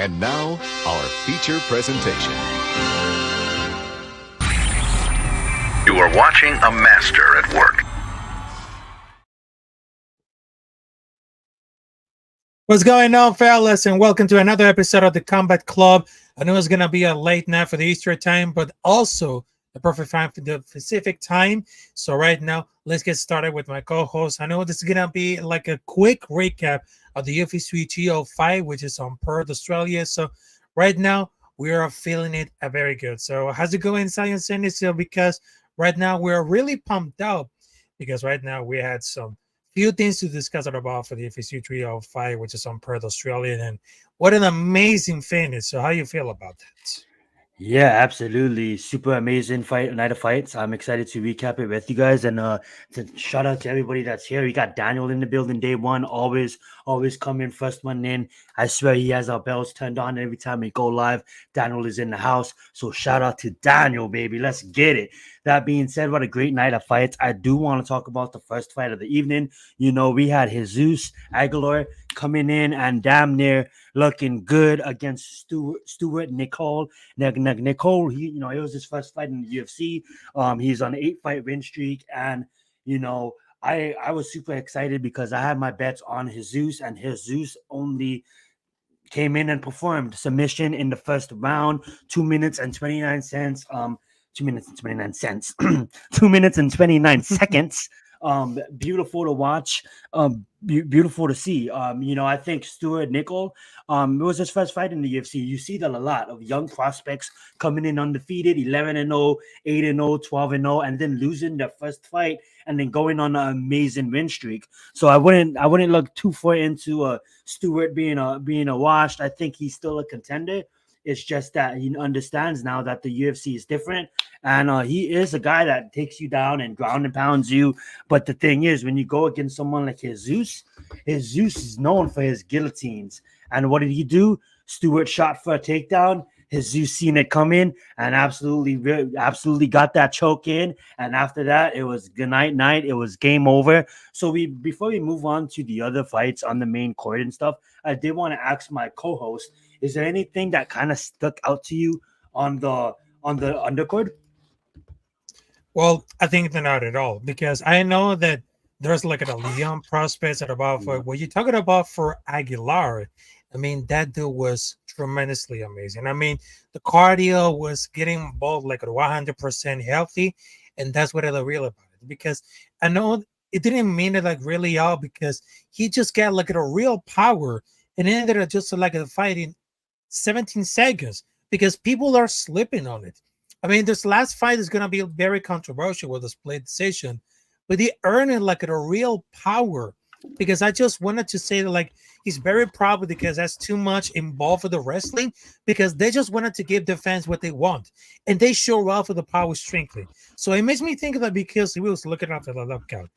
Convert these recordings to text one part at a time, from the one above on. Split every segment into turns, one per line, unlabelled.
And now, our feature presentation.
You are watching a master at work.
What's going on, fellas, and welcome to another episode of the Combat Club. I know it's going to be a late night for the Easter time, but also the perfect time for the Pacific time. So right now, let's get started with my co-host. I know this is going to be like a quick recap of the UFC 305, which is on Perth, Australia. So right now, we are feeling it very good. So how's it going, Science Zenith? Because right now, we're really pumped up because right now we had some few things to discuss about for the UFC 305, which is on Perth, Australia. And what an amazing finish. So how you feel about that?
Yeah, absolutely. Super amazing fight, night of fights. I'm excited to recap it with you guys and to shout out to everybody that's here. We got Daniel in the building day one, always coming first one in. I swear he has our bells turned on every time we go live. Daniel is in the house. So shout out to Daniel, baby. Let's get it. That being said, what a great night of fights. I do want to talk about the first fight of the evening. You know, we had Jesus Aguilar coming in and damn near looking good against Stuart Nicole. Nicole, it was his first fight in the UFC. He's on an 8-fight win streak, and I was super excited because I had my bets on Jesus, and Jesus only came in and performed submission in the first round, 2 minutes and 29 cents. 2 minutes and 29 cents. 2 minutes and 29 seconds. Beautiful to watch. Beautiful to see. I think Stuart Nickel, it was his first fight in the UFC. You see that a lot of young prospects coming in undefeated, 11-0, 8-0, 12-0, and then losing their first fight and then going on an amazing win streak. So I wouldn't look too far into Stuart being a washed. I think he's still a contender. It's just that he understands now that the UFC is different, and he is a guy that takes you down and ground and pounds you. But the thing is, when you go against someone like Jesus is known for his guillotines. And what did he do? Stuart shot for a takedown. Jesus seen it come in and absolutely got that choke in. And after that, it was good night. It was game over. So before we move on to the other fights on the main court and stuff, I did want to ask my co-host, is there anything that kind of stuck out to you on the undercard?
Well, I think not at all, because I know that there's like a Leon prospects at about for what you're talking about for Aguilar. I mean, that dude was tremendously amazing. I mean, the cardio was getting both like at 100% healthy, and that's what I real about it. Because I know it didn't mean it like really all, because he just got like a real power and ended up just like a fight in 17 seconds, because people are slipping on it. I mean, this last fight is going to be very controversial with a split decision, but he earned it like a real power, because I just wanted to say that like he's very proud because that's too much involved with the wrestling, because they just wanted to give the fans what they want, and they show off with the power strictly. So it makes me think of that, because he was looking after the lookout,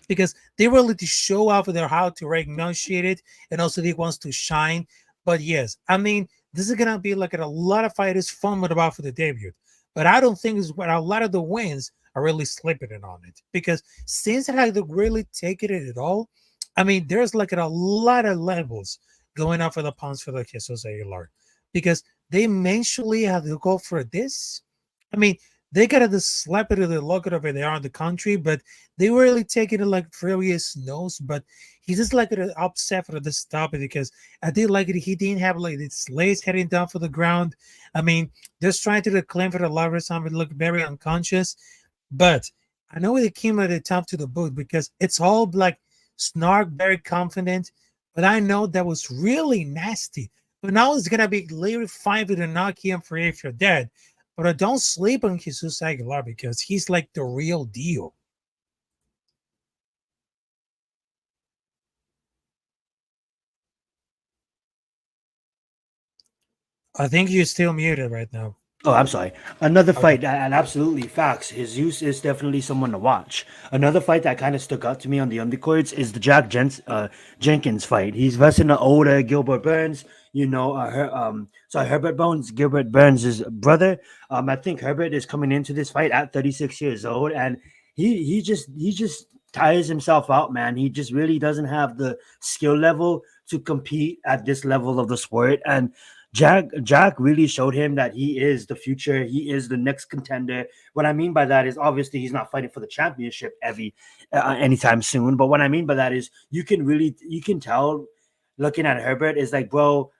because they really to show off their how to negotiate it, and also he wants to shine. But yes, I mean, this is gonna be like a lot of fighters fun with about for the debut, but I don't think it's what a lot of the wins are really slipping it on it, because since it had to really take it at all, I mean, there's like a lot of levels going up for the pounds for the Jesus Aguilar, because they eventually have to go for this. I mean, they got to slap it to the look over there in the country, but they really take it like various notes. But he's just like upset for the stop it, because I did like it. He didn't have like its legs heading down for the ground. I mean, just trying to claim for the lover something look very unconscious. But I know it came at the top to the boot, because it's all like snark, very confident. But I know that was really nasty. But now it's gonna be literally five to knock him for if you're dead. But I don't sleep on Jesus Aguilar, because he's like the real deal. I think you're still muted right now.
Oh, I'm sorry. Another
Okay.
fight, and absolutely facts. Jesus is definitely someone to watch. Another fight that kind of stuck out to me on the undercards is the Jenkins fight. He's versing the older Gilbert Burns. Herbert Gilbert Burns' brother. I think Herbert is coming into this fight at 36 years old, and he just tires himself out, man. He just really doesn't have the skill level to compete at this level of the sport. And Jack really showed him that he is the future. He is the next contender. What I mean by that is obviously he's not fighting for the championship anytime soon. But what I mean by that is you can tell looking at Herbert is like, bro,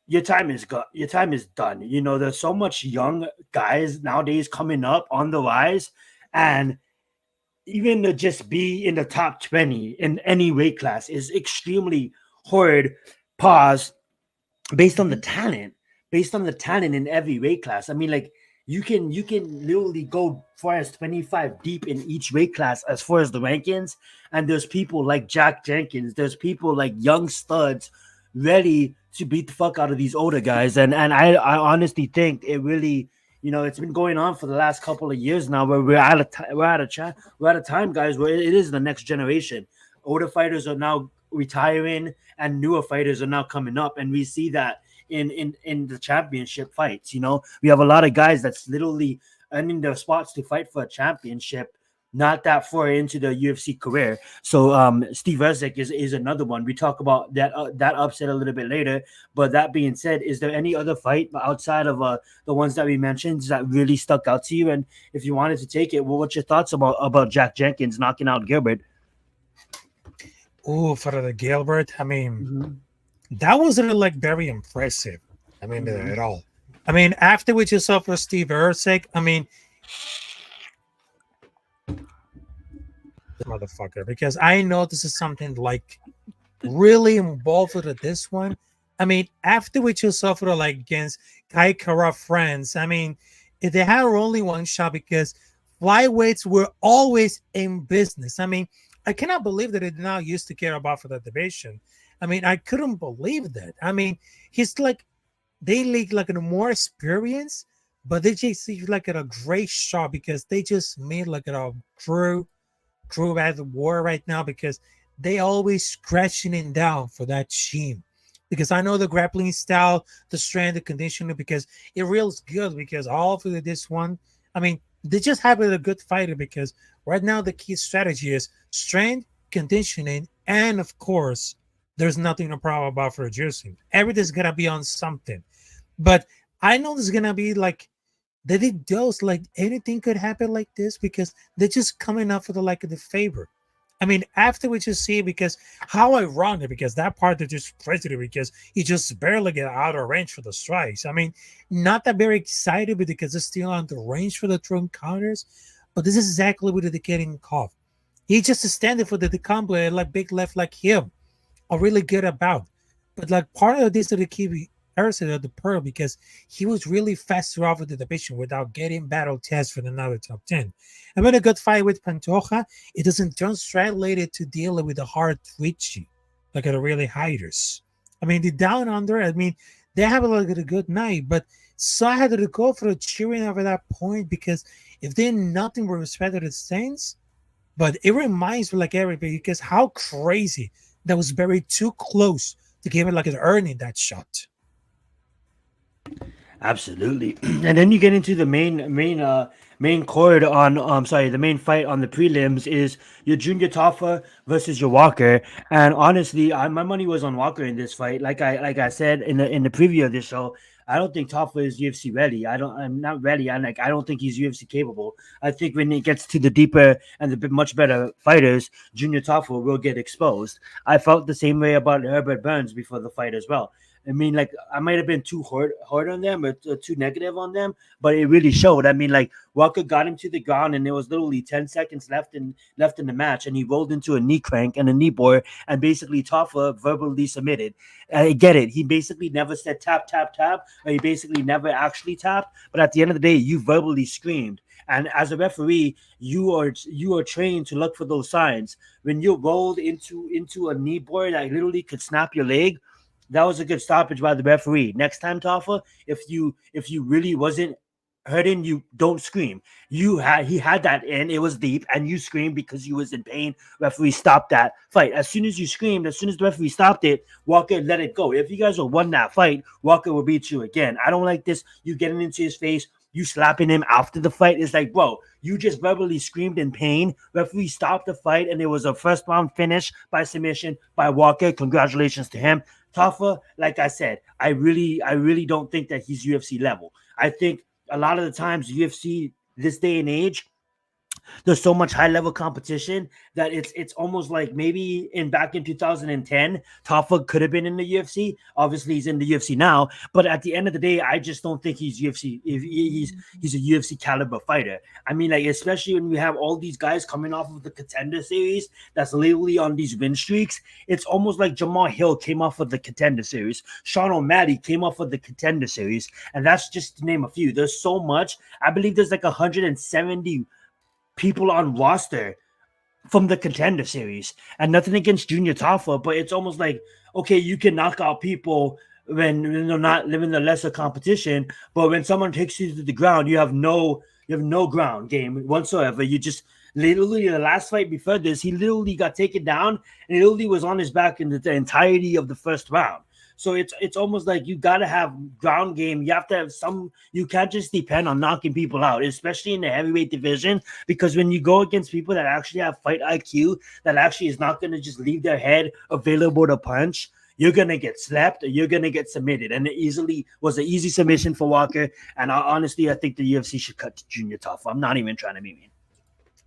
your time is your time is done. You know, there's so much young guys nowadays coming up on the rise, and even to just be in the top 20 in any weight class is extremely hard. Pause. Based on the talent, in every weight class. I mean, like you can literally go far as 25 deep in each weight class as far as the rankings. And there's people like Jack Jenkins, there's people like young studs ready to beat the fuck out of these older guys. And I honestly think it really, you know, it's been going on for the last couple of years now where we're at a time, guys, where it is the next generation. Older fighters are now retiring and newer fighters are now coming up, and we see that in the championship fights. You know, we have a lot of guys that's literally earning their spots to fight for a championship not that far into the UFC career. So Steve Erceg is another one. We talk about that upset a little bit later. But that being said, is there any other fight outside of the ones that we mentioned that really stuck out to you? And if you wanted to take it, well, what's your thoughts about Jack Jenkins knocking out Gilbert?
Oh, for the Gilbert, I mean, that wasn't like very impressive. I mean, at all. I mean, after what you saw for Steve Erceg, I mean, the motherfucker, because I know this is something like really involved with this one. I mean, after what you saw for like against Kai Kara France, I mean, they had only one shot because flyweights were always in business. I mean, I cannot believe that it now used to care about for the division. I mean, I couldn't believe that. I mean, he's like, they like a more experience, but they just see like a great shot because they just made like a crew at the war right now because they always scratching it down for that team. Because I know the grappling style, the strength, the conditioning, because it feels good because all for this one, I mean, they just have a good fighter because right now the key strategy is strength, conditioning, and of course, there's nothing to problem about for juicing. Everything's gonna be on something. But I know there's gonna be like they did those like anything could happen like this because they're just coming up for the favor. I mean, after we just see because how ironic because that part they just president because he just barely get out of range for the strikes. I mean, not that very excited because it's still on the range for the true counters, but this is exactly what they're getting caught. He just standing for the combo like big left like him are really good about. But like part of this is the key of the pearl because he was really fast throughout the division without getting battle test for another top 10. And when a good fight with Pantoja, it doesn't translate it to dealing with the hard twitchy, like the really hiders. I mean, the down under, I mean, they have a good night, but so I had to go for a cheering over that point because if they nothing with respect to the Saints, but it reminds me like everybody because how crazy that was buried too close to give it like an earning that shot.
Absolutely. And then you get into the main card on the main fight on the prelims is your Junior Taffa versus your Walker. And honestly, my money was on Walker in this fight. Like I said in the preview of this show, I don't think Taffa is UFC ready. I'm not ready. I don't think he's UFC capable. I think when it gets to the deeper and the much better fighters, Junior Taffa will get exposed. I felt the same way about Herbert Burns before the fight as well. I mean, like I might have been too hard on them or too negative on them, but it really showed. I mean, like Walker got him to the ground, and there was literally 10 seconds left in the match, and he rolled into a knee crank and a knee bore, and basically Taffa verbally submitted. I get it. He basically never said tap, tap, tap, or he basically never actually tapped. But at the end of the day, you verbally screamed. And as a referee, you are trained to look for those signs. When you rolled into a knee bore that literally could snap your leg, that was a good stoppage by the referee. Next time, Taffa, if you really wasn't hurting, you don't scream. He had that in, it was deep, and you screamed because you was in pain. Referee stopped that fight. As soon as you screamed, as soon as the referee stopped it, Walker let it go. If you guys would won that fight, Walker will beat you again. I don't like this. You getting into his face, you slapping him after the fight. It's like, bro, you just verbally screamed in pain. Referee stopped the fight, and it was a first round finish by submission by Walker. Congratulations to him. Tafa, like I said, I really don't think that he's UFC level. I think a lot of the times UFC this day and age, there's so much high level competition that it's almost like maybe back in 2010, Tafa could have been in the UFC. Obviously, he's in the UFC now, but at the end of the day, I just don't think he's UFC. If he's a UFC caliber fighter. I mean, like especially when we have all these guys coming off of the Contender Series, that's literally on these win streaks. It's almost like Jamal Hill came off of the Contender Series, Sean O'Malley came off of the Contender Series, and that's just to name a few. There's so much. I believe there's like 170 people on roster from the Contender Series, and nothing against Junior Tafa, but it's almost like, okay, you can knock out people when they're not living the lesser competition, but when someone takes you to the ground, you have no ground game whatsoever. You just literally, the last fight before this, he literally got taken down and he literally was on his back in the entirety of the first round. So it's almost like you got to have ground game. You have to have some. You can't just depend on knocking people out, especially in the heavyweight division, because when you go against people that actually have fight IQ, that actually is not going to just leave their head available to punch, you're going to get slapped or you're going to get submitted. And it easily was an easy submission for Walker. And honestly, I think the UFC should cut to Junior Tafa. I'm not even trying to be mean.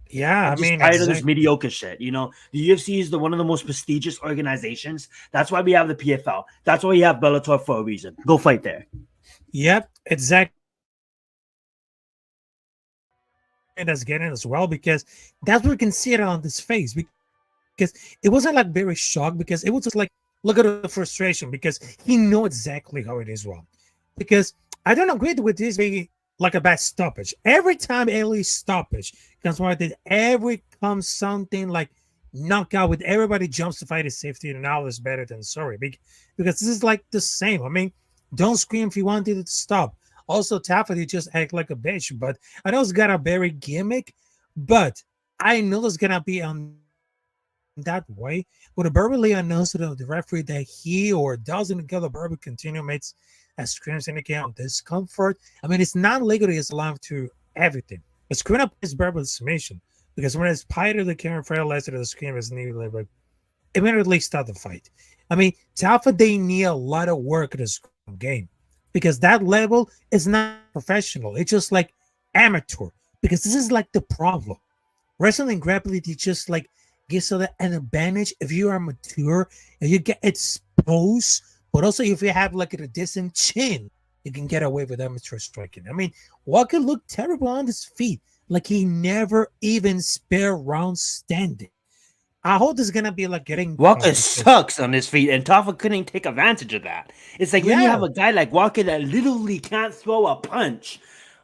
Yeah,
I'm just tired of this mediocre shit. You know, the UFC is one of the most prestigious organizations. That's why we have the PFL. That's why we have Bellator for a reason. Go fight there.
Yep, exactly. And that's getting as well, because that's what we can see it on his face. Because it wasn't like very shocked, because it was just like, look at the frustration, because he knew exactly how it is wrong. Because I don't agree with this being like a bad stoppage. Every time early stoppage comes right, that every comes something like knockout with everybody jumps to fight his safety, and now is better than sorry. Because this is like the same. I mean, don't scream if you wanted it to stop. Also, Taffy just act like a bitch. But I know it's got a very gimmick, but I know it's gonna be on that way. When a Beverly announced to the referee that he or doesn't kill the Berber continue makes as screams indicate on discomfort. I mean, it's not legally it's allowed to everything. But screwing up is Berber submission, because when it's part of the camera for less of the scream is needed, like immediately start the fight. I mean, Tafa, they need a lot of work in this game, because that level is not professional. It's just like amateur, because this is like the problem. Wrestling grappling, you just like gives you an advantage if you are mature and you get exposed, but also if you have like a decent chin, you can get away with amateur striking. I mean, Walker looked terrible on his feet, like he never even spare round standing. I hope this is gonna be like getting
Walker sucks on his feet, and Tafa couldn't take advantage of that. It's like when you have a guy like Walker that literally can't throw a punch,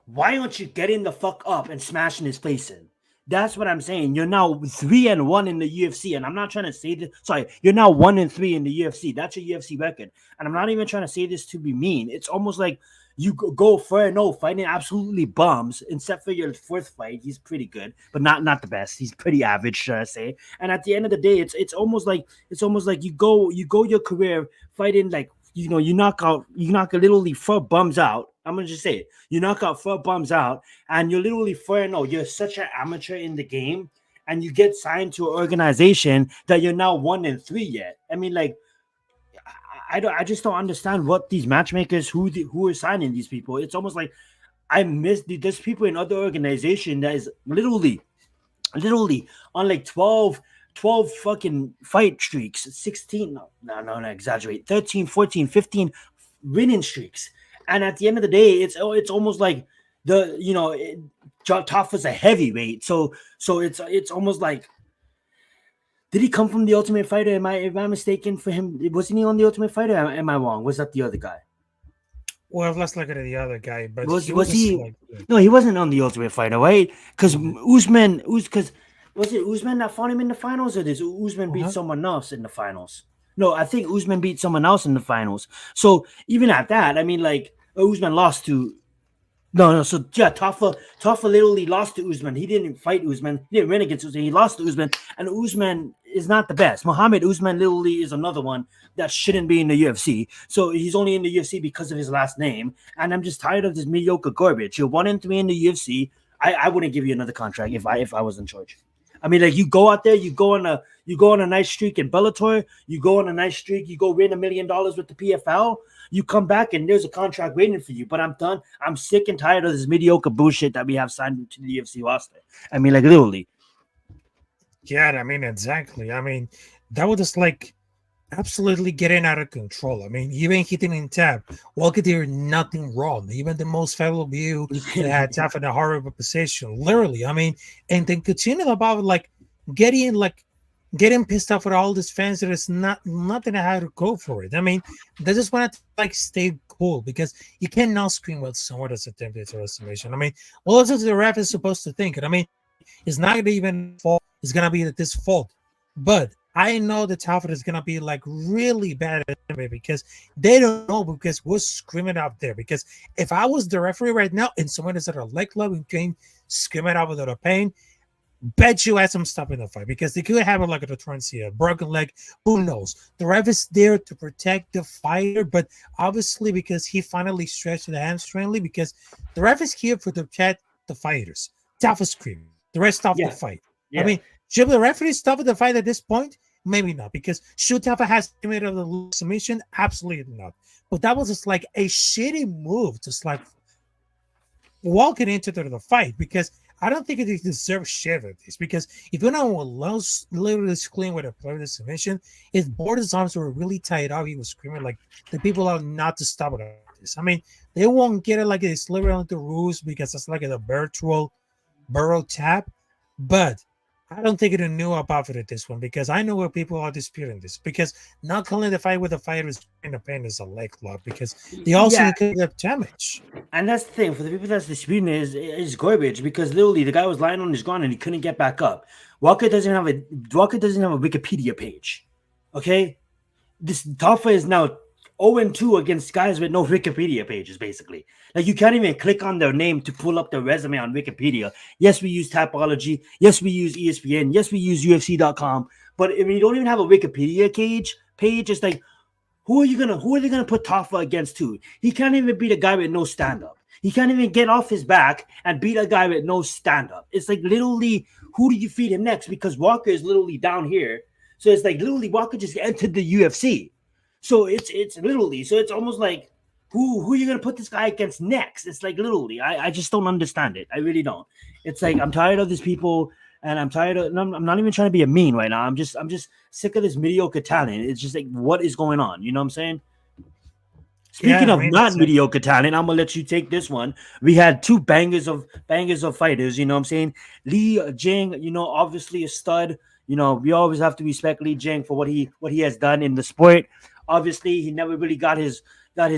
why don't you get in the fuck up and smashing his face in? That's what I'm saying. You're now 3-1 in the UFC, and I'm not trying to say this. Sorry, you're now 1-3 in the UFC. That's your UFC record, and I'm not even trying to say this to be mean. It's almost like you go 4-0 fighting absolutely bums, except for your fourth fight. He's pretty good, but not the best. He's pretty average, should I say? And at the end of the day, it's almost like you go your career fighting like, you know, you knock literally 4 bums out. I'm gonna just say it. You knock out 4 bums out, and you're literally 4-0. You're such an amateur in the game, and you get signed to an organization that you're now 1-3 yet. I mean, like, I just don't understand what these matchmakers who are signing these people. It's almost like I miss there's people in other organizations that is literally on like 12 fucking fight streaks, 16, no, exaggerate, 13, 14, 15 winning streaks. And at the end of the day, it's almost like Tafa's a heavyweight. So it's almost like, did he come from the Ultimate Fighter? Am I mistaken for him? Wasn't he on the Ultimate Fighter? Am I wrong? Was that the other guy?
Well, let's look at the other guy. But
was he? No, he wasn't on the Ultimate Fighter, right? Because Usman was it Usman that fought him in the finals, or did Usman beat someone else in the finals? No, I think Usman beat someone else in the finals. So even at that, I mean, like, Usman lost to. No. So yeah, Tafa literally lost to Usman. He didn't fight Usman. He didn't win against Usman. He lost to Usman, and Usman is not the best. Muhammad Usman literally is another one that shouldn't be in the UFC. So he's only in the UFC because of his last name. And I'm just tired of this mediocre garbage. You're 1-3 in the UFC. I wouldn't give you another contract if I was in charge. I mean, like you go out there, you go on a nice streak in Bellator, you go on a nice streak, you go win $1 million with the PFL, you come back and there's a contract waiting for you. But I'm done. I'm sick and tired of this mediocre bullshit that we have signed to the UFC roster. I mean, like literally.
Yeah, I mean, exactly. I mean, that was just like absolutely getting out of control. I mean, even hitting in tap, Walker did nothing wrong. Even the most favorable view that had tap in a horrible position. Literally, I mean, and then continue about like getting pissed off with all these fans that it's nothing how to go for it. I mean, they just want to like stay cool because you cannot scream with someone that's attempted to estimation. I mean, well, that's what the ref is supposed to think. I mean, it's not even fault. It's gonna be this fault, but I know the Talford is gonna be like really bad at it because they don't know because we're screaming out there. Because if I was the referee right now and someone is at a leg club and came screaming out without a pain, bet you had some stopping the fight because they could have like a truncea, a broken leg. Who knows? The ref is there to protect the fighter, but obviously because he finally stretched the hamstring, because the ref is here to protect the fighters. Talford screaming. The rest stop the fight. Yeah. I mean, should the referee stop the fight at this point? Maybe not, because should Talford has made of the submission? Absolutely not. But that was just like a shitty move, just like walking into the fight, because I don't think it deserves shit of this. Because if you're not literally screaming with a player submission, if Border's arms were really tied up, he was screaming like the people are not to stop this. I mean, they won't get it like it's literally on the rules because it's like a virtual burrow tap, but I don't think it knew about it at this one because I know where people are disputing this because not calling the fight with the fighter is in the pain is a leg lock because they also could get damage.
And that's the thing for the people that's disputing is garbage because literally the guy was lying on his ground and he couldn't get back up. Walker doesn't have a Wikipedia page. Okay, this Tafa is now 0-2 against guys with no Wikipedia pages, basically. Like, you can't even click on their name to pull up their resume on Wikipedia. Yes, we use Tapology. Yes, we use ESPN. Yes, we use UFC.com. But if you don't even have a Wikipedia page, it's like, who are they gonna put Tafa against too? He can't even beat a guy with no stand-up. He can't even get off his back and beat a guy with no stand-up. It's like, literally, who do you feed him next? Because Walker is literally down here. So it's like, literally, Walker just entered the UFC. So it's literally, so it's almost like who are you gonna put this guy against next? It's like literally, I just don't understand it. I really don't. It's like I'm tired of these people, and I'm tired of. I'm not even trying to be a mean right now. I'm just sick of this mediocre talent. It's just like, what is going on? You know what I'm saying? Speaking of not mediocre talent, I'm gonna let you take this one. We had two bangers of fighters. You know what I'm saying? Li Jing, obviously a stud. We always have to respect Li Jing for what he has done in the sport. Obviously, he never really got his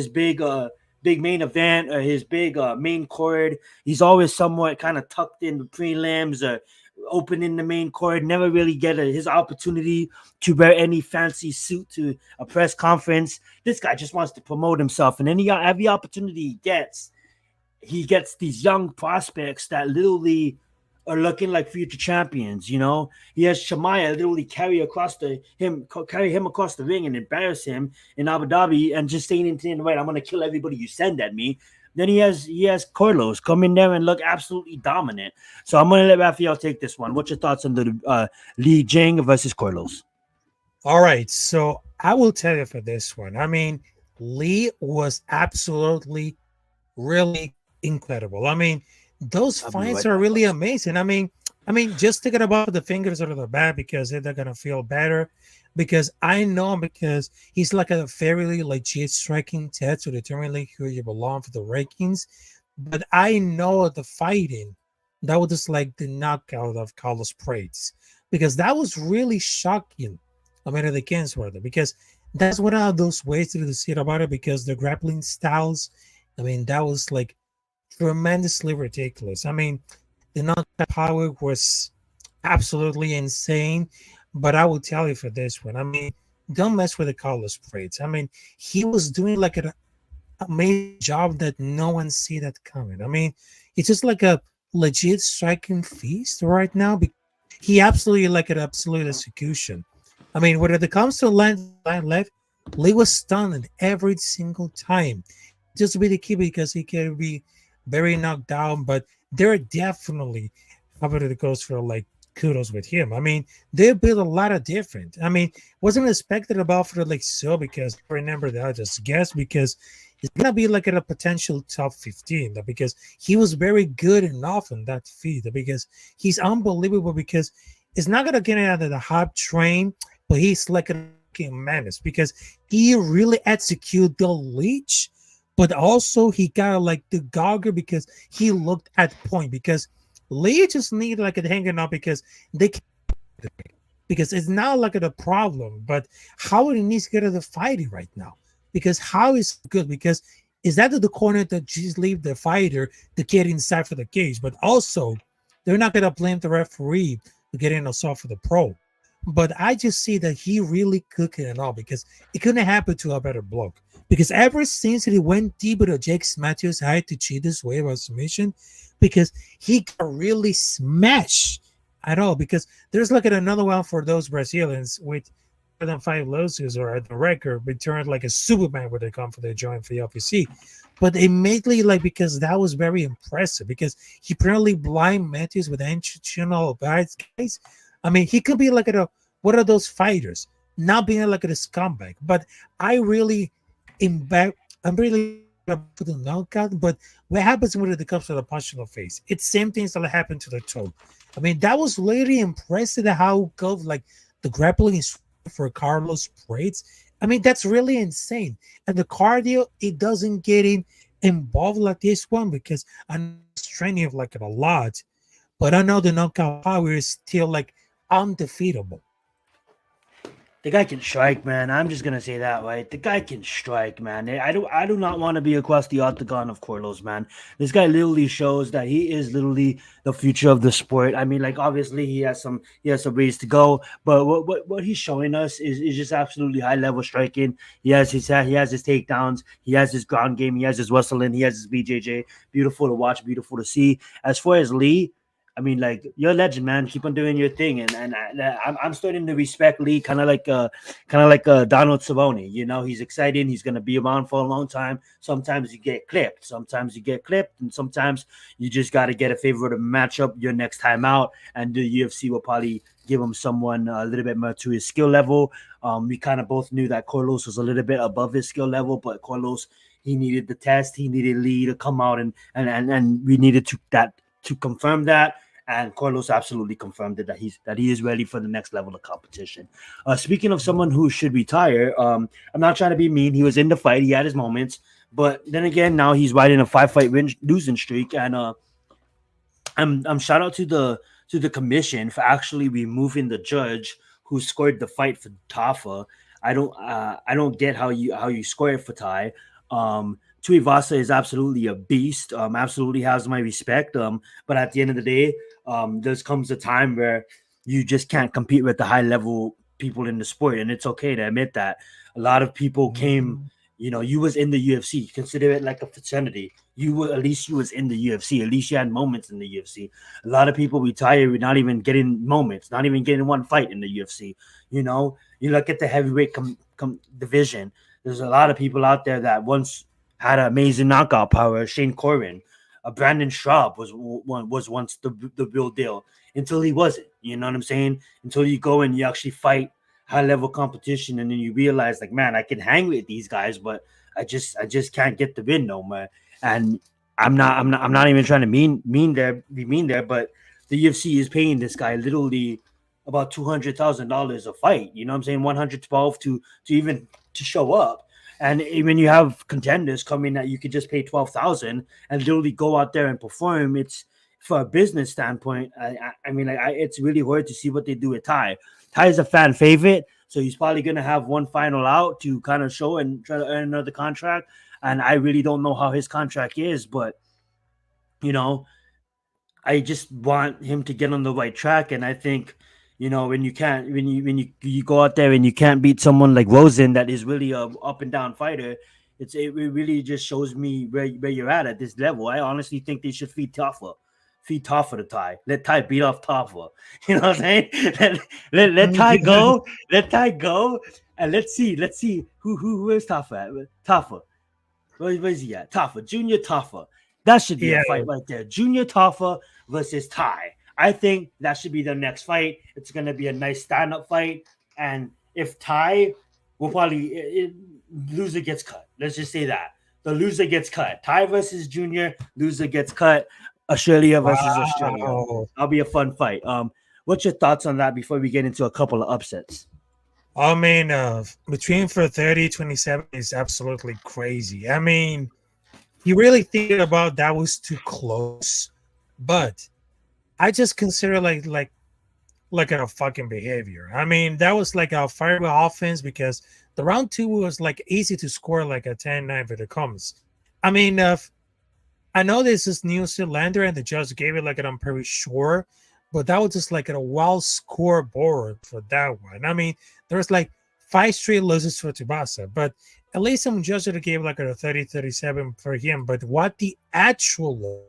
big main event or his big main card. He's always somewhat kind of tucked in the prelims or open in the main card. Never really get his opportunity to wear any fancy suit to a press conference. This guy just wants to promote himself, and then every opportunity he gets these young prospects that literally are looking like future champions. He has Shamaya literally carry him across the ring and embarrass him in Abu Dhabi and just saying into the right, I'm gonna kill everybody you send at me. Then he has Carlos come in there and look absolutely dominant. So I'm gonna let Rafael take this one. What's your thoughts on the Li Jing versus Carlos?
All right, so I will tell you for this one. I mean, Li was absolutely really incredible. I mean, those fights are really amazing. I mean, just thinking about the fingers out of the bat because they're gonna feel better. Because I know because he's like a fairly legit striking test to determine who you belong for the rankings. But I know the fighting that was just like the knockout of Carlos Prates because that was really shocking. I mean, the Kens were there because that's one of those ways to see about it because the grappling styles. I mean, that was like tremendously ridiculous. I mean, the knockout power was absolutely insane. But I will tell you for this one, I mean, don't mess with the Carlos Prates. I mean, he was doing like an amazing job that no one see that coming. I mean, it's just like a legit striking feast right now. He absolutely like an absolute execution. I mean, when it comes to land left, Lee was stunned every single time. Just really key because he can be very knocked down, but there are definitely how about it goes for like kudos with him. I mean, they built a lot of different. I mean, wasn't expected about for like so because I remember that I just guessed because it's gonna be like at a potential top 15 because he was very good enough in that feat because he's unbelievable because it's not gonna get out of the hype train, but he's like a fucking menace because he really executed the leech, but also he got like the goggle because he looked at point because Lee just need like a hanging out because they can't, because it's not like a problem, but how it needs to get to the fighting right now because how is good because is that the corner that just leave the fighter to get inside for the cage, but also they're not gonna blame the referee to get in assault for the pro. But I just see that he really cooking it all because it couldn't happen to a better bloke. Because ever since he went deep with Jake Matthews had to cheat this way about submission, because he got really smashed at all. Because there's like another one for those Brazilians with more than 5 losses or at the record returned like a Superman when they come for their joint for the UFC. But immediately, like because that was very impressive because he apparently blind Matthews with intentional guys. I mean, he could be like what are those fighters not being like a scumbag? But I really I'm really for the knockout. But what happens when it comes to the punch in the face? It's same things that happened to the toe. I mean, that was really impressive how good like the grappling is for Carlos Prates. I mean, that's really insane. And the cardio, it doesn't get involved like this one because I'm training like it a lot. But I know the knockout power is still like undefeatable.
The guy can strike, man. I'm just gonna say that, right? The guy can strike, man. I do not want to be across the octagon of Corlos, man. This guy literally shows that he is literally the future of the sport. I mean, like obviously he has some ways to go, but what he's showing us is just absolutely high level striking. He has his takedowns, he has his ground game, he has his wrestling, he has his BJJ. Beautiful to watch, beautiful to see. As far as Lee, I mean, like you're a legend, man. Keep on doing your thing, and I'm starting to respect Lee, kind of like Donald Cerrone. You know, he's exciting. He's gonna be around for a long time. Sometimes you get clipped, and sometimes you just got to get a favorable matchup your next time out, and the UFC will probably give him someone a little bit more to his skill level. We kind of both knew that Carlos was a little bit above his skill level, but Carlos, he needed the test. He needed Lee to come out, and we needed to confirm that. And Carlos absolutely confirmed it that he is ready for the next level of competition. Speaking of someone who should retire, I'm not trying to be mean. He was in the fight. He had his moments, but then again, now he's riding a 5-fight losing streak. And I'm shout out to the commission for actually removing the judge who scored the fight for Tafa. I don't get how you score it for Ty. Tuivasa is absolutely a beast. Absolutely has my respect. But at the end of the day, there comes a time where you just can't compete with the high level people in the sport, and it's okay to admit that. A lot of people came. You know, you was in the UFC. Consider it like a fraternity. You was in the UFC. At least you had moments in the UFC. A lot of people retire with not even getting moments, not even getting one fight in the UFC. You know, you look at the heavyweight division. There's a lot of people out there that once had an amazing knockout power. Shane Corbin, Brandon Straub was once the real deal until he wasn't. You know what I'm saying? Until you go and you actually fight high level competition, and then you realize, like, man, I can hang with these guys, but I just can't get the win no more. And I'm not even trying to be mean there, but the UFC is paying this guy literally about $200,000 a fight. You know what I'm saying? 112 to even to show up. And when you have contenders coming that you could just pay 12,000 and literally go out there and perform, it's for a business standpoint. I mean, it's really hard to see what they do with Ty. Ty is a fan favorite, so he's probably going to have one final out to kind of show and try to earn another contract. And I really don't know how his contract is, but you know, I just want him to get on the right track. And I think, you know, when you go out there and you can't beat someone like Rosen that is really a up and down fighter, it really just shows me where you're at this level. I honestly think they should feed Taffa to Ty. Let Ty beat off Taffa. You know what I'm saying? Let Ty go. Let Ty go. And let's see who is Taffa at? Taffa. Where's he at? Taffa. Junior Taffa. That should be a fight right there. Junior Taffa versus Ty. I think that should be the next fight. It's going to be a nice stand-up fight. And if tie, we'll probably loser gets cut. Let's just say that. The loser gets cut. Tie versus Junior, loser gets cut. Australia versus Australia.
Wow.
That'll be a fun fight. What's your thoughts on that before we get into a couple of upsets?
I mean, between for 30-27 is absolutely crazy. I mean, you really think about that was too close, but I just consider like a fucking behavior. I mean, that was like a fireable offense because the round 2 was like easy to score like a 10-9 if it comes. I mean, I know this is New Zealander and the judge gave it like I'm pretty sure, but that was just like a well scoreboard for that one. I mean, there was like 5 straight losses for Tsubasa, but at least some judges gave like a 30-37 for him. But what the actual,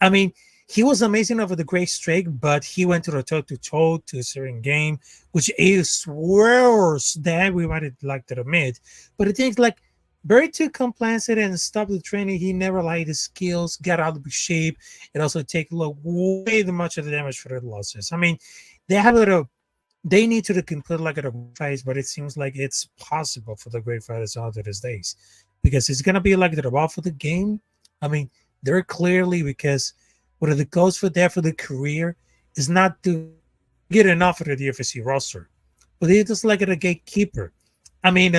I mean, he was amazing over the great streak, but he went to the toe-to-toe to a certain game, which is worse than everybody like to admit. But I think like very too complacent and stopped the training. He never liked his skills, got out of shape, and also take way too much of the damage for the losses. I mean, they need to complete like a fight, but it seems like it's possible for the great fighters out of these days because it's gonna be like the ball for the game. I mean, they're clearly because what the goals for there for the career is not to get enough of the UFC roster, but they're just like a gatekeeper. I mean,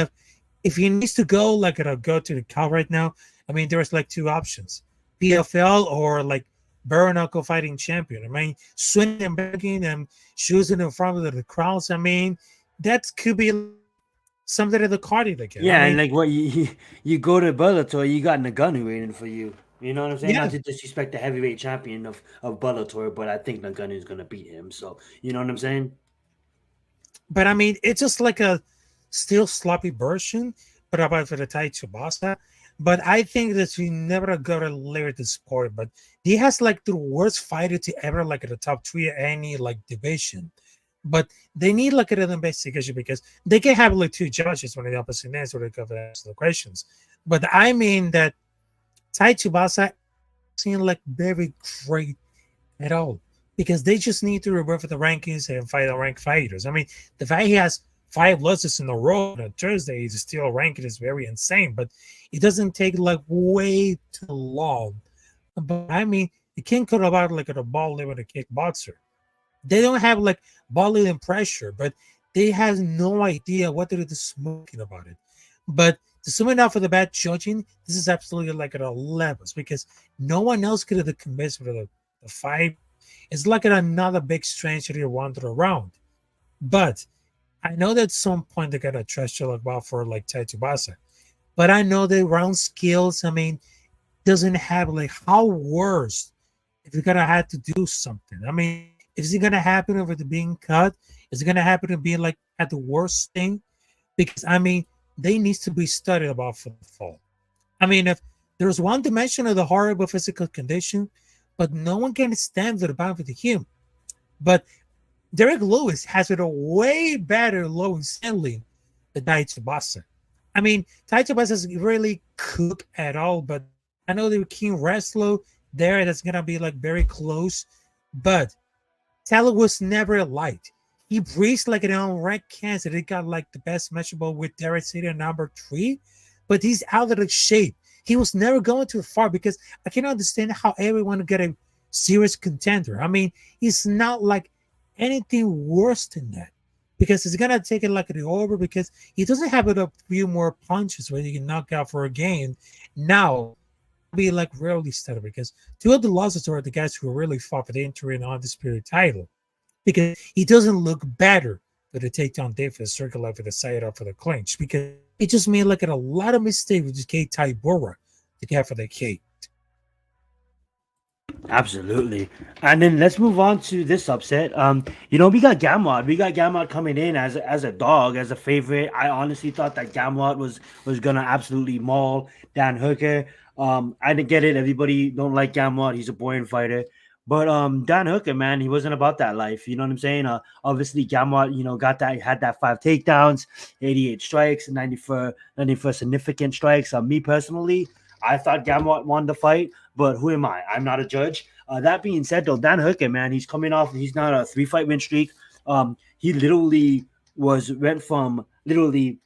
if he needs to go like go to the Cal right now, I mean, there's like 2 options: PFL or like bare knuckle fighting champion. I mean, swinging and begging and choosing in front of the crowds. I mean, that could be something of the cardio again.
Yeah,
I mean,
and like what you go to Bellator, you got Nagano waiting for you. You know what I'm saying?
yeah.
Not to disrespect the heavyweight champion of Bellator, but I think Nagano is gonna beat him. So you know what I'm saying?
But I mean, it's just like a still sloppy version, but about for the Tai Tsubasa. But I think that we never got to later the sport. But he has like the worst fighter to ever like at the top 3 of any like division. But they need like an investigation because they can have like 2 judges when the opposite ends or they cover the questions. But I mean that Tai Tsubasa seem like very great at all because they just need to revert for the rankings and fight the ranked fighters. I mean, the fact he has 5 losses in a row on a Thursday is still ranking is very insane, but it doesn't take like way too long. But I mean, you can't cut about like a ball with a kickboxer. They don't have like body and pressure, but they have no idea what they're smoking about it. But to sum it up for the bad judging, this is absolutely like at a levels because no one else could have convinced for the fight. It's like another big strange that you wandered around. But I know that at some point they're gonna trash talk about for like Tai Tsubasa. But I know the round skills, I mean, doesn't have like how worse if you're gonna have to do something. I mean, is it gonna happen over the being cut? Is it gonna happen to be like at the worst thing? Because I mean, they need to be studied about for the fall. I mean, if there's one dimension of the horrible physical condition, but no one can stand for the bound with him. But Derek Lewis has it a way better low and ceiling than Tai Tsubasa. I mean, Tai Tsubasa is really cooked at all, but I know the King wrestler there that's gonna be like very close, but Taylor was never liked. He breathes like an unranked cancer. He got like the best matchable with Derek City at number 3, but he's out of the shape. He was never going too far because I cannot understand how everyone get a serious contender. I mean, he's not like anything worse than that because he's gonna take it like the over because he doesn't have it a few more punches where he can knock out for a game. Now be like rarely studied because 2 of the losses are the guys who really fought for the interim undisputed title because he doesn't look better for the takedown day for the circle like for the side up for the clinch because it just made like a lot of mistakes with K Taibora to get for the K.
Absolutely. And then let's move on to this upset. We got Gamrot. We got Gamrot coming in as a dog, as a favorite. I honestly thought that Gamrot was gonna absolutely maul Dan Hooker. I didn't get it. Everybody don't like Gamrot. He's a boring fighter. But Dan Hooker, man, he wasn't about that life. You know what I'm saying? Obviously Gamrot, had that 5 takedowns, 88 strikes, 94 significant strikes. Me personally, I thought Gamrot won the fight, but who am I? I'm not a judge. That being said, though, Dan Hooker, man, he's coming off. He's not a 3-fight win streak. He literally went from literally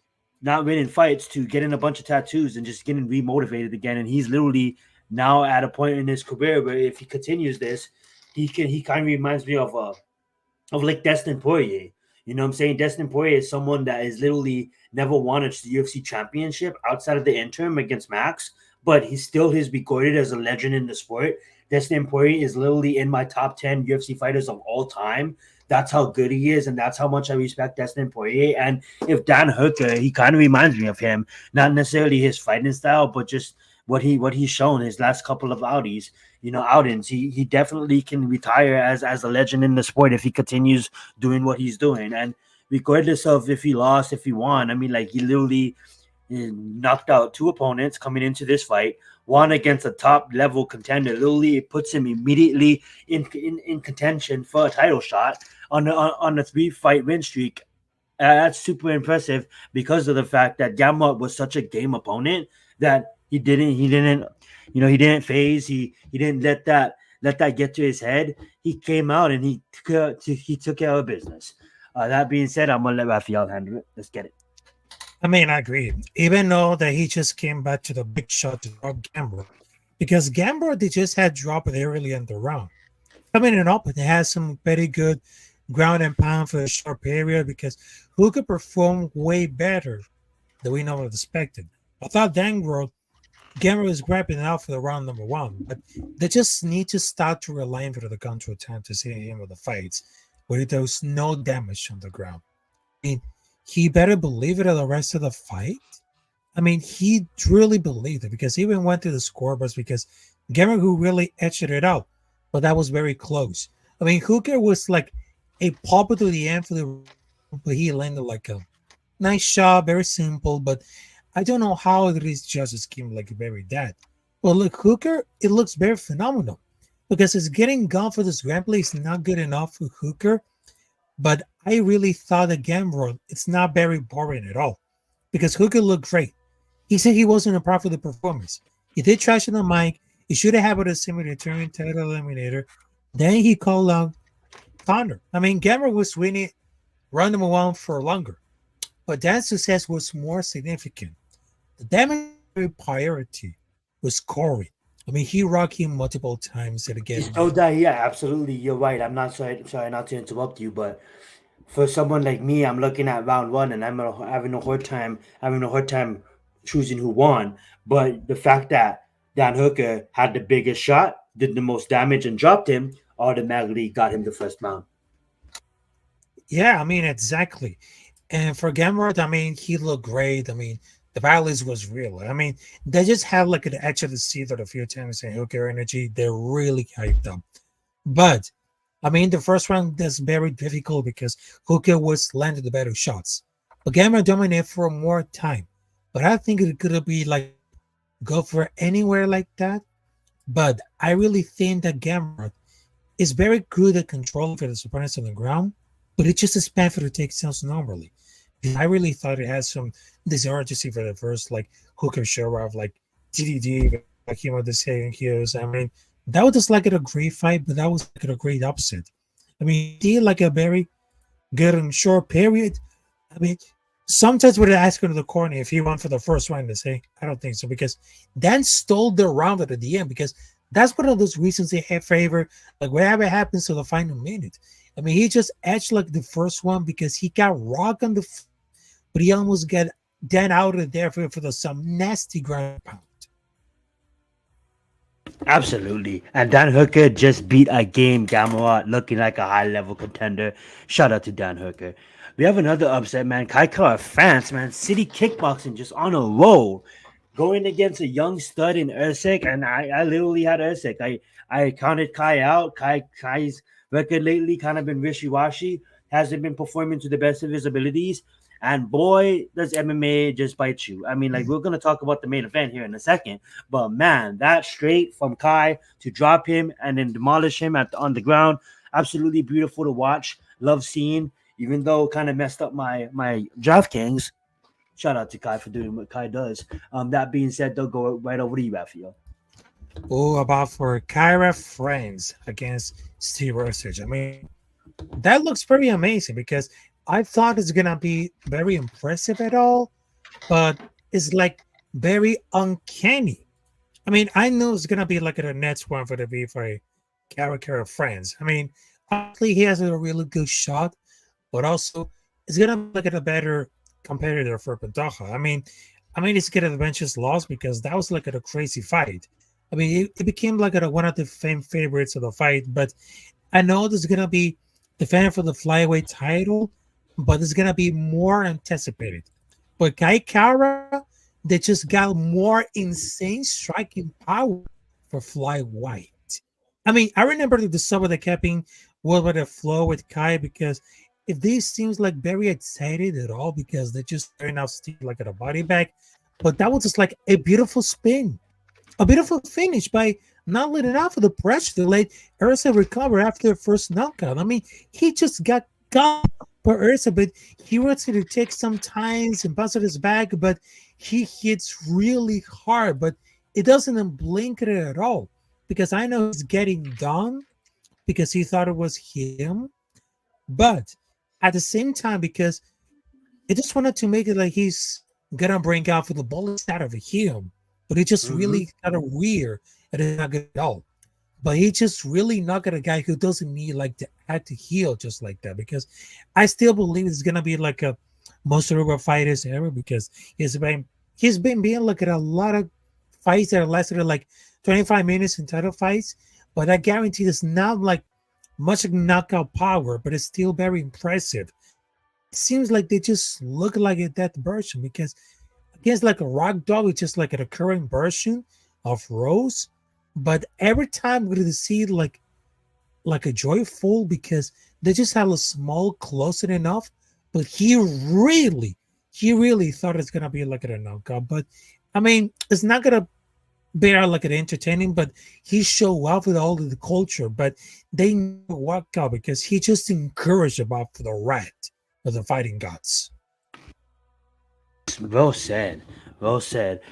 not winning fights to getting a bunch of tattoos and just getting remotivated again. And he's literally now at a point in his career where if he continues this, he kind of reminds me of like Dustin Poirier. You know what I'm saying? Dustin Poirier is someone that is literally never won a UFC championship outside of the interim against Max, but he still is regarded as a legend in the sport. Dustin Poirier is literally in my top 10 UFC fighters of all time. That's how good he is, and that's how much I respect Dustin Poirier. And if Dan Hooker, he kind of reminds me of him, not necessarily his fighting style, but just what he's shown his last couple of outings. He definitely can retire as a legend in the sport if he continues doing what he's doing. And regardless of if he lost, if he won, I mean, like, he literally knocked out 2 opponents coming into this fight, one against a top level contender. Literally, it puts him immediately in contention for a title shot on a 3-fight win streak. That's super impressive because of the fact that Gamrot was such a game opponent that he didn't phase. He didn't let that get to his head. He came out and he took care of business. That being said, I'm gonna let Rafael handle it. Let's get it.
I mean, I agree. Even though that he just came back to the big shot to drop Gamrot, because Gamrot, they just had dropped it early in the round. Coming in up, it has some very good ground and pound for a short period because Hooker performed way better than we know expected. I thought Gamrot was grabbing it out for the round number 1, but they just need to start to rely on the control time to see him with the fights where there was no damage on the ground. I mean, he better believe it at the rest of the fight. I mean, he truly believed it because he even went to the scoreboards because Gamrot who really etched it out, but that was very close. I mean, Hooker was like a pop to the end for the, but he landed like a nice shot, very simple, but I don't know how these judges came like very dead. Well, look, Hooker, it looks very phenomenal because it's getting gone for this grand play is not good enough for Hooker. But I really thought that Gamrot, it's not very boring at all because Hooker looked great. He said he wasn't a part for the performance. He did trash on the mic. He should have had a similar turn title eliminator. Then he called out Thunder. I mean, Gamrot was winning round number 1 for longer, but that success was more significant. The damage priority was Corey. I mean, he rocked him multiple times at again.
Oh, that, yeah, absolutely. You're right. I'm not sorry not to interrupt you, but for someone like me, I'm looking at round 1 and I'm having a hard time choosing who won. But the fact that Dan Hooker had the biggest shot, did the most damage, and dropped him automatically got him the first round.
Yeah, I mean, exactly. And for Gamrot, I mean, he looked great. I mean, the violence was real. I mean, they just have like an edge of the seat a few times in Hooker energy. They're really hyped up. But I mean, the first round is very difficult because Hooker was landed the better shots. But Gamrot dominated for more time. But I think it could be like go for anywhere like that. But I really think that Gamrot is very good at controlling for the opponents on the ground. But it just is bad for the takedowns normally. I really thought it had some this urgency for the first like Hooker show of like TDD, like him with the second heels. I mean, that was just like a great fight, but that was like a great upset. I mean, he did like a very good and short period. I mean, sometimes when they ask him to the corner if he won for the first round, they say, I don't think so, because Dan stole the round at the end because that's one of those reasons they have favor, like whatever happens to the final minute. I mean, he just edged like the first one because he got rocked on the but he almost got Dan out of there for some nasty ground pound.
Absolutely. And Dan Hooker just beat a game Gamrot looking like a high-level contender. Shout out to Dan Hooker. We have another upset, man. Kai Kara France, man. City Kickboxing just on a roll. Going against a young stud in Usyk, and I literally had Usyk. I counted Kai out. Kai's record lately kind of been wishy-washy. Hasn't been performing to the best of his abilities. And boy, does MMA just bite you. I mean, like, we're going to talk about the main event here in a second. But, man, that straight from Kai to drop him and then demolish him on the ground, absolutely beautiful to watch. Love seeing, even though it kind of messed up my DraftKings. Shout out to Kai for doing what Kai does. That being said, they'll go right over to you, Rafael.
Oh, about for Kyra Friends against Steve Osage. I mean, that looks pretty amazing because I thought it's gonna be very impressive at all, but it's like very uncanny. I mean, I know it's gonna be like a next one for the V for a character of Friends. I mean, obviously he has a really good shot, but also it's gonna be like a better competitor for Pantoja. I mean, it's gonna eventually lost because that was like a crazy fight. I mean, it became like one of the favorites of the fight, but I know there's gonna be defending for the flyweight title, but it's gonna be more anticipated. But Kai Kara, they just got more insane striking power for flyweight. I mean, I remember the summer that kept being what would the flow with Kai because if these seems like very excited at all because they're just staring out Steve like at a body bag, but that was just like a beautiful spin, a beautiful finish by not letting out for the pressure to let Ursa recover after the first knockout. I mean, he just got by Ursa, but he wanted to take some times and bounce on his back, but he hits really hard, but it doesn't blink it at all because I know he's getting done because he thought it was him, but at the same time, because it just wanted to make it like he's gonna bring out for the bullets out of him, but it just
Mm-hmm.
really kind of weird and it's not good at all. But he just really not a guy who doesn't need like to add to heal just like that because I still believe it's gonna be like a most of fighters ever because he's been being like at a lot of fights that are lasted like 25 minutes in title fights, but I guarantee it's not like much knockout power, but it's still very impressive. It seems like they just look like a that version because against like a rock dog, it's just like a current version of Rose. But every time we're gonna see like a joyful because they just have a small closer enough, but he really thought it's gonna be like a knockout. But I mean, it's not gonna be like an entertaining, but he show up with all of the culture, but they never walk out because he just encouraged about for the rat of the fighting gods.
Well said. Well said.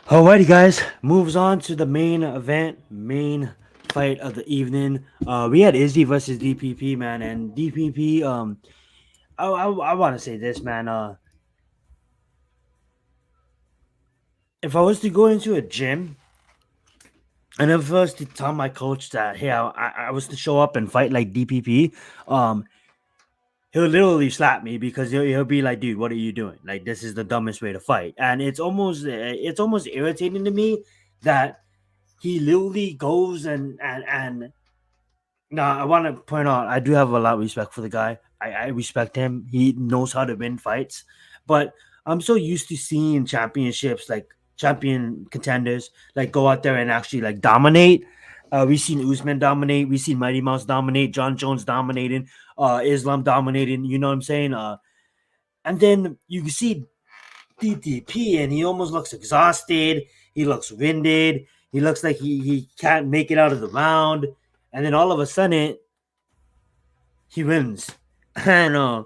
Alrighty, guys. Moves on to the main event, main fight of the evening. We had Izzy versus DPP, man, and DPP. I want to say this, man. If I was to go into a gym and if I was to tell my coach that, hey, I was to show up and fight like DPP, um, he'll literally slap me because he'll be like, dude, what are you doing? Like, this is the dumbest way to fight. And it's almost irritating to me that he literally goes and now I want to point out I do have a lot of respect for the guy. I respect him. He knows how to win fights. But I'm so used to seeing championships like champion contenders like go out there and actually like dominate. We've seen Usman dominate, we've seen Mighty Mouse dominate, John Jones dominating, Islam dominating, you know what I'm saying? And then you see DTP and he almost looks exhausted, he looks winded, he looks like he can't make it out of the round, and then all of a sudden he wins. And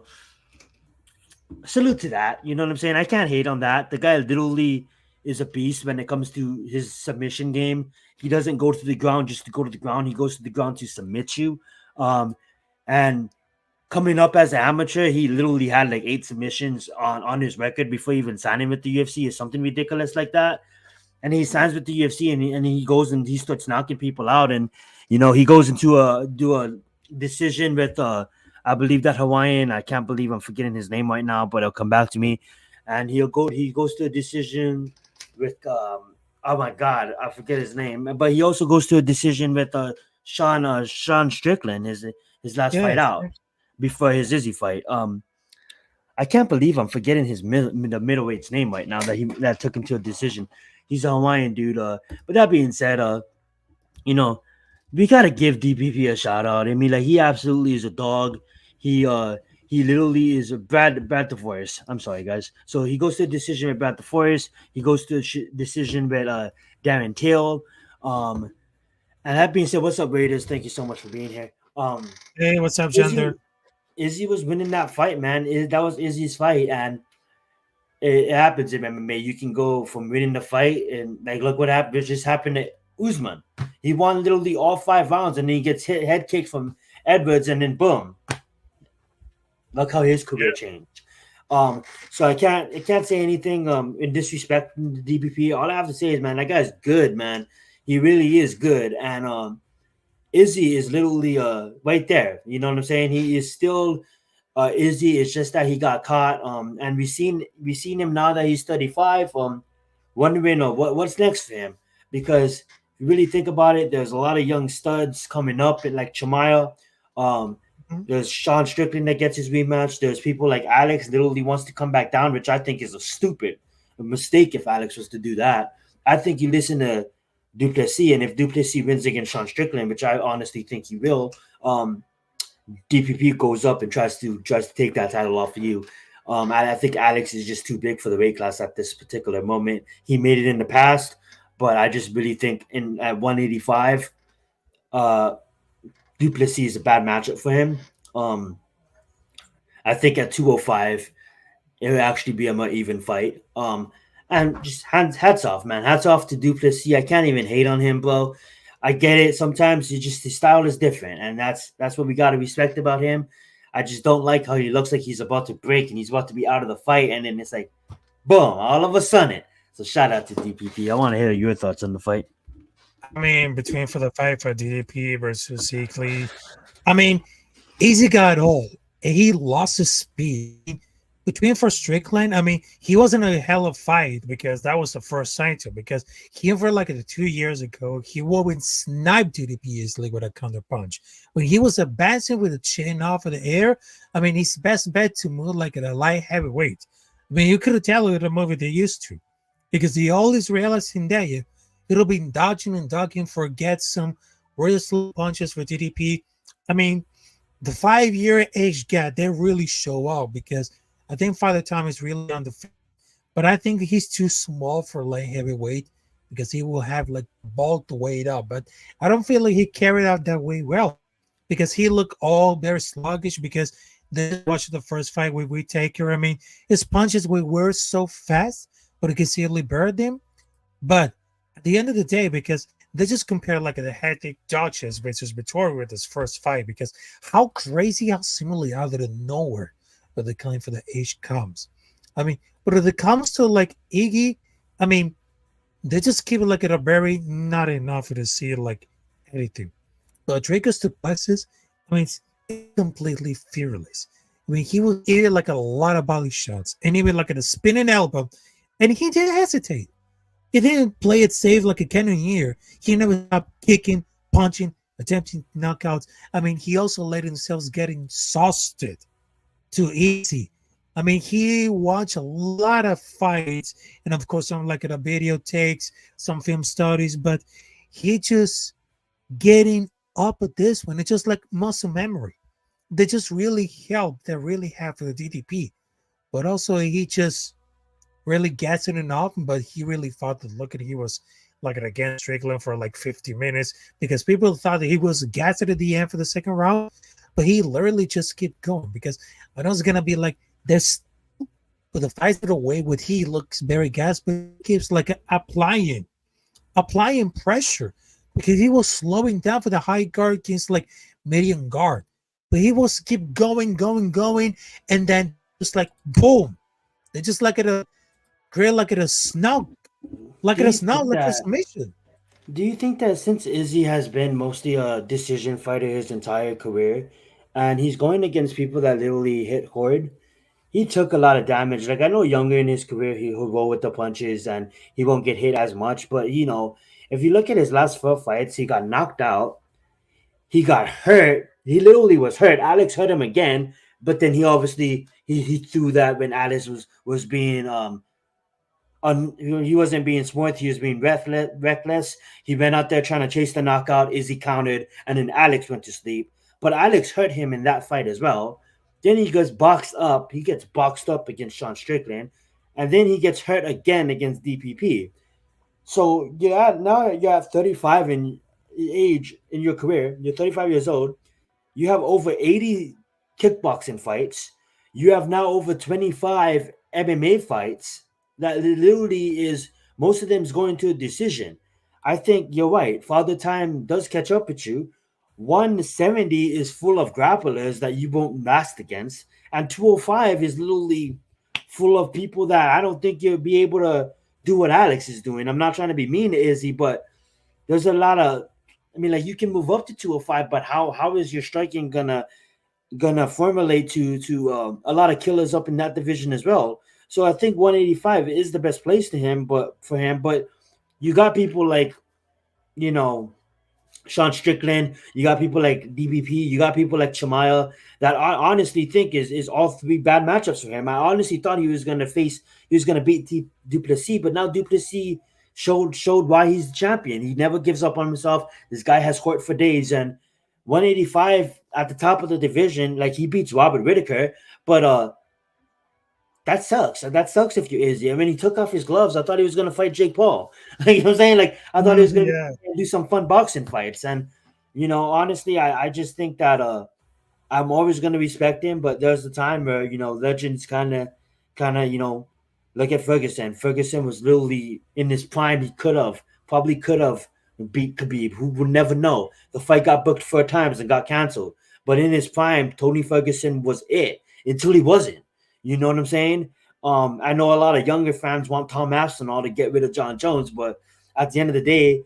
salute to that. You know what I'm saying? I can't hate on that. The guy literally is a beast when it comes to his submission game. He doesn't go to the ground just to go to the ground. He goes to the ground to submit you. And coming up as an amateur, he literally had like 8 submissions on his record before even signing with the UFC or something ridiculous like that. And he signs with the UFC and he goes and he starts knocking people out. And he goes into a decision with I believe that Hawaiian. I can't believe I'm forgetting his name right now, but it'll come back to me. And he goes to a decision with oh my god, I forget his name. But he also goes to a decision with Sean Strickland, his last fight
Yes.
out before his Izzy fight. I can't believe I'm forgetting the middleweight's name right now that took him to a decision. He's a Hawaiian dude. But that being said, you know, we gotta give DPP a shout out. I mean, like he absolutely is a dog. He literally is a Brad DeForest. I'm sorry, guys. So he goes to a decision with Brad DeForest. He goes to a decision with Darren Till. And that being said, what's up, Raiders? Thank you so much for being here.
Hey, what's up,
Izzy,
Gender?
Izzy was winning that fight, man. That was Izzy's fight, and it happens in MMA. You can go from winning the fight and like look what happened. It just happened to Usman. He won literally all 5 rounds, and then he gets hit head kicked from Edwards, and then boom. Look how his career changed. So I can't say anything in disrespect to the DPP. All I have to say is, man, that guy's good, man. He really is good. And Izzy is literally right there. You know what I'm saying? He is still Izzy. It's just that he got caught. And we seen him now that he's 35. Wondering what's next for him, because if you really think about it, there's a lot of young studs coming up, like Chimaev. There's Sean Strickland that gets his rematch. There's people like Alex literally wants to come back down, which I think is a mistake if Alex was to do that. I think you listen to Duplessis, and if Duplessis wins against Sean Strickland, which I honestly think he will, DPP goes up and tries to take that title off of you. I think Alex is just too big for the weight class at this particular moment. He made it in the past, but I just really think at 185, Duplessis is a bad matchup for him. I think at 205, it would actually be a more even fight. And just hats off, man. Hats off to Duplessis. I can't even hate on him, bro. I get it. Sometimes his style is different, and that's what we got to respect about him. I just don't like how he looks like he's about to break and he's about to be out of the fight, and then it's like, boom, all of a sudden. So shout out to DPP. I want to hear your thoughts on the fight.
I mean, for the fight for DDP versus Zekley, I mean, Easy got old. He lost his speed. For Strickland, I mean, he wasn't a hell of a fight because that was the first sign to, because he over like 2 years ago, he would snipe DDP easily with a counter punch. When he was advancing with the chin off of the air, I mean, his best bet to move like at a light heavyweight. I mean, you could tell with the movie they used to, because he always realizing that it'll be dodging and ducking, forget some really slow punches for DDP. I mean, the 5-year age gap, they really show up, because I think Father Time is really on the field, but I think he's too small for light heavyweight, because he will have like bulk weight up. But I don't feel like he carried out that way well, because he looked all very sluggish, because they watched the first fight with Whittaker. I mean, his punches were so fast, but he could easily buried him. But at the end of the day, because they just compare like the hectic dodges versus Vittori with his first fight, because how crazy, how seemingly out of nowhere but the kind for the age comes. I mean, but if it comes to like Iggy, I mean, they just keep it like at a very not enough to see it like anything. But Dracos Duplessis, I mean, it's completely fearless. I mean, he was eating like a lot of body shots, and even like at a spinning elbow, and he didn't hesitate. He didn't play it safe like a cannoneer. He never stopped kicking, punching, attempting knockouts. I mean, he also let himself get exhausted too easy. I mean, he watched a lot of fights, and of course, some like the video takes, some film studies, but he just getting up at this one. It's just like muscle memory. They just really help. They really have for the DDP, but also he just really gassing it off. But he really thought that he was like against Strickland for like 50 minutes, because people thought that he was gassed at the end for the second round. But he literally just kept going, because I know it's gonna be like this. But the fights of the way with he looks very gassed, but he keeps like applying pressure, because he was slowing down for the high guard against like medium guard. But he was keep going, and then just like boom, they just like at a grill, like at a snout, like a submission.
Do you think that since Izzy has been mostly a decision fighter his entire career, and he's going against people that literally hit hard, he took a lot of damage? Like, I know younger in his career, he'll roll with the punches and he won't get hit as much. But, if you look at his last 4 fights, he got knocked out. He got hurt. He literally was hurt. Alex hurt him again, but then he obviously he threw that when Alex was being he wasn't being smart. He was being reckless. He went out there trying to chase the knockout. Izzy countered, and then Alex went to sleep. But Alex hurt him in that fight as well. Then he gets boxed up. He gets boxed up against Sean Strickland, and then he gets hurt again against DPP. So now you're at 35 in age in your career. You're 35 years old. You have over 80 kickboxing fights. You have now over 25 MMA fights. That literally is, most of them is going to a decision. I think you're right. Father Time does catch up with you. 170 is full of grapplers that you won't last against, and 205 is literally full of people that I don't think you'll be able to do what Alex is doing. I'm not trying to be mean to Izzy, but there's a lot of, I mean, like you can move up to 205, but how is your striking gonna formulate to a lot of killers up in that division as well? So I think 185 is the best place to him, but for him, but you got people like, you know, Sean Strickland, you got people like DBP, you got people like Chamaya that I honestly think is all three bad matchups for him. I honestly thought he was gonna beat Duplessis, but now Duplessis showed why he's the champion. He never gives up on himself. This guy has court for days, and 185 at the top of the division, like he beats Robert Whitaker, but that sucks. That sucks if you're Izzy. I mean, he took off his gloves. I thought he was gonna fight Jake Paul. You know what I'm saying? Like I thought he was gonna
Yeah.
do some fun boxing fights. And honestly, I just think that I'm always gonna respect him, but there's a time where legends kinda look at Ferguson. Ferguson was literally in his prime. He probably could have beat Khabib. Who would never know? The fight got booked 4 times and got canceled. But in his prime, Tony Ferguson was it until he wasn't. You know what I'm saying? I know a lot of younger fans want Tom Aspinall to get rid of John Jones, but at the end of the day,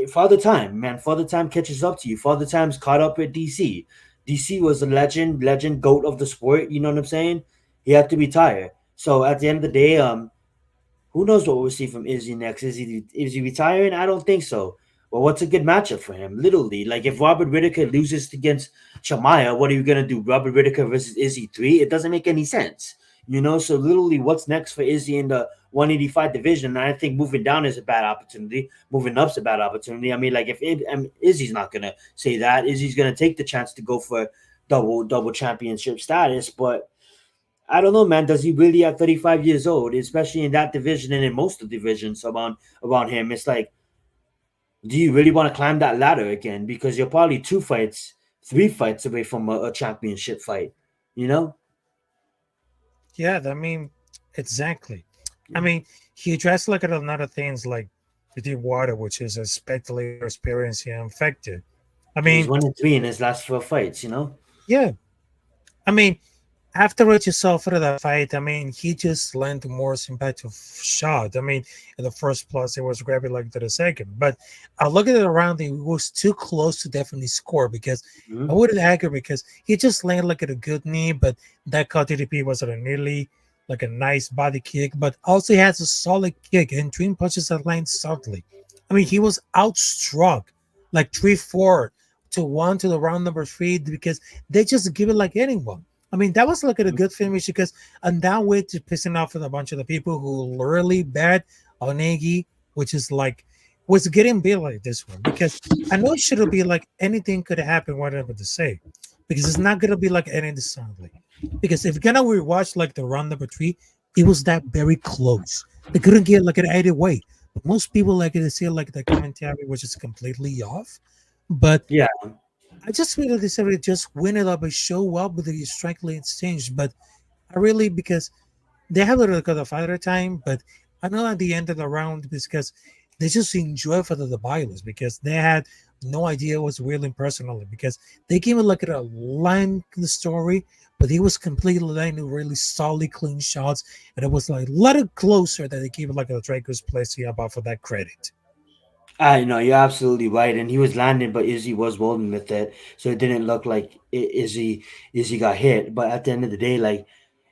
Father Time, man, Father Time catches up to you. Father Time's caught up with DC. DC was a legend, goat of the sport. You know what I'm saying? He had to retire. So at the end of the day, who knows what we'll see from Izzy next? Is he retiring? I don't think so. Well, what's a good matchup for him? Literally, like if Robert Whitaker loses against Shamaya, what are you gonna do? Robert Whitaker versus Izzy 3? It doesn't make any sense. So literally, what's next for Izzy in the 185 division? And I think moving down is a bad opportunity. Moving up's a bad opportunity. I mean, like if Izzy's not gonna say that, Izzy's gonna take the chance to go for double championship status, but I don't know, man. Does he really at 35 years old, especially in that division and in most of the divisions around him? It's like, do you really want to climb that ladder again? Because you're probably 3 fights away from a championship fight, you know?
Yeah, I mean, exactly. I mean, he addressed like another things like the deep water, which is a spectator experience he infected. I
He's
mean,
1-3 in his last 4 fights, you know?
yeah. I mean, afterwards you saw for the fight, I mean, he just landed more sympathetic shot. I mean, in the first plus, it was grabbing like to the second. But I look at it around, it was too close to definitely score because I wouldn't agree because he just landed like at a good knee, but that caught DDP was at a nearly like a nice body kick, but also he has a solid kick and twin punches that land softly. I mean, he was outstruck like 3-4 to 1 to the round number 3 because they just give it like anyone. I mean, that was like a good finish because and that way to pissing off with a bunch of the people who really bad on Nagy, which is like was getting bit like this one because I know it should be like anything could happen, whatever to say, because it's not gonna be like any soundly. Because if you're gonna rewatch like the round number 3, it was that very close. They couldn't get like an either way. But most people like to see like the commentary, which is completely off. But
Yeah.
I just feel that they said just win it up and show up with the strike lane exchange. But I really because they have a little bit of fighter time, but I know at the end of the round because they just enjoy for the violence because they had no idea what's really personally because they came in like a line in the story, but he was completely landing really solid, clean shots, and it was like a little closer that they gave it like a Draco's place here about for that credit.
I know you're absolutely right, and he was landing, but Izzy was rolling with it, so it didn't look like Izzy got hit. But at the end of the day, like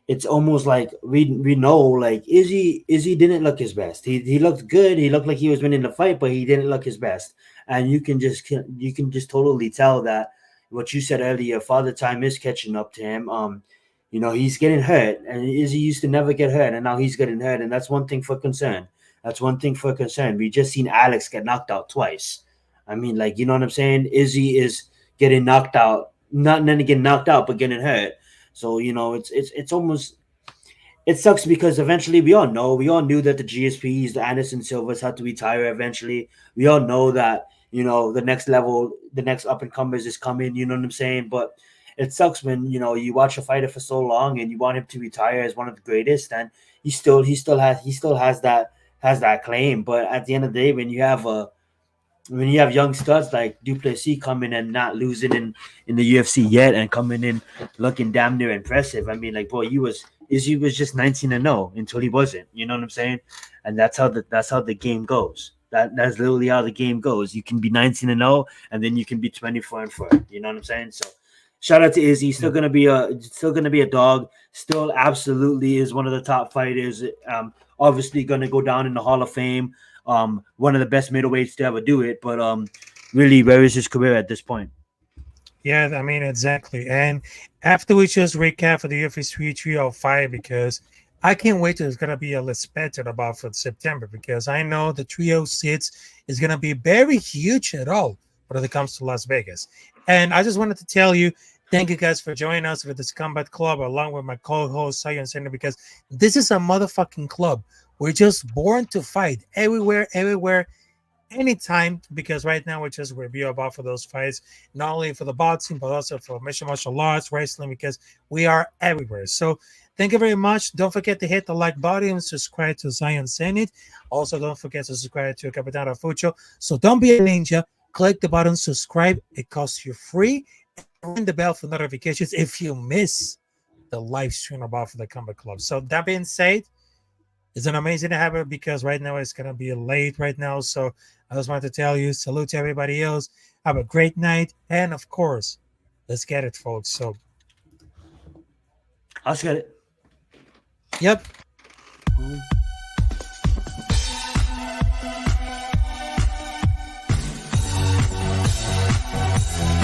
it's almost like we know like Izzy didn't look his best. He looked good. He looked like he was winning the fight, but he didn't look his best. And you can just totally tell that what you said earlier, Father Time is catching up to him. He's getting hurt, and Izzy used to never get hurt, and now he's getting hurt, and that's one thing for concern. That's one thing for concern. We just seen Alex get knocked out twice. I mean, like, you know what I'm saying? Izzy is getting knocked out, not getting knocked out, but getting hurt. So, it's almost it sucks because eventually we all knew that the GSPs, the Anderson Silvas had to retire eventually. We all know that, the next level, the next up and comers is coming, you know what I'm saying? But it sucks when, you watch a fighter for so long and you want him to retire as one of the greatest, and he still has claim. But at the end of the day, when you have young studs like Duplessis coming and not losing in the UFC yet and coming in looking damn near impressive. I mean, like, boy, Izzy was just 19-0 until he wasn't. You know what I'm saying? And that's how the game goes. That's literally how the game goes. You can be 19-0 and then you can be 24-4. You know what I'm saying? So shout out to Izzy. Still gonna be a dog. Still absolutely is one of the top fighters. Obviously gonna go down in the Hall of Fame. One of the best middleweights to ever do it, but really, where is his career at this point?
Yeah, I mean, exactly. And after we just recap for the UFC 305, because I can't wait till it's going to be a expected about for September, because I know the 306 is going to be very huge at all when it comes to Las Vegas. And I just wanted to tell you, thank you guys for joining us with this Combat Club, along with my co-host, Sion Center, because this is a motherfucking club. We're just born to fight everywhere, anytime, because right now we're just review about for those fights, not only for the boxing, but also for mixed martial arts, wrestling, because we are everywhere. So thank you very much. Don't forget to hit the like button and subscribe to Zion Zenith. Also, don't forget to subscribe to Capitán Rafucho. So don't be a ninja. Click the button, subscribe. It costs you free. And ring the bell for notifications if you miss the live stream about for the Combat Club. So that being said, it's an amazing to have it, because right now it's going to be late right now. So I just wanted to tell you, salute to everybody else. Have a great night. And of course, let's get it, folks. So,
Let's get it.
Yep.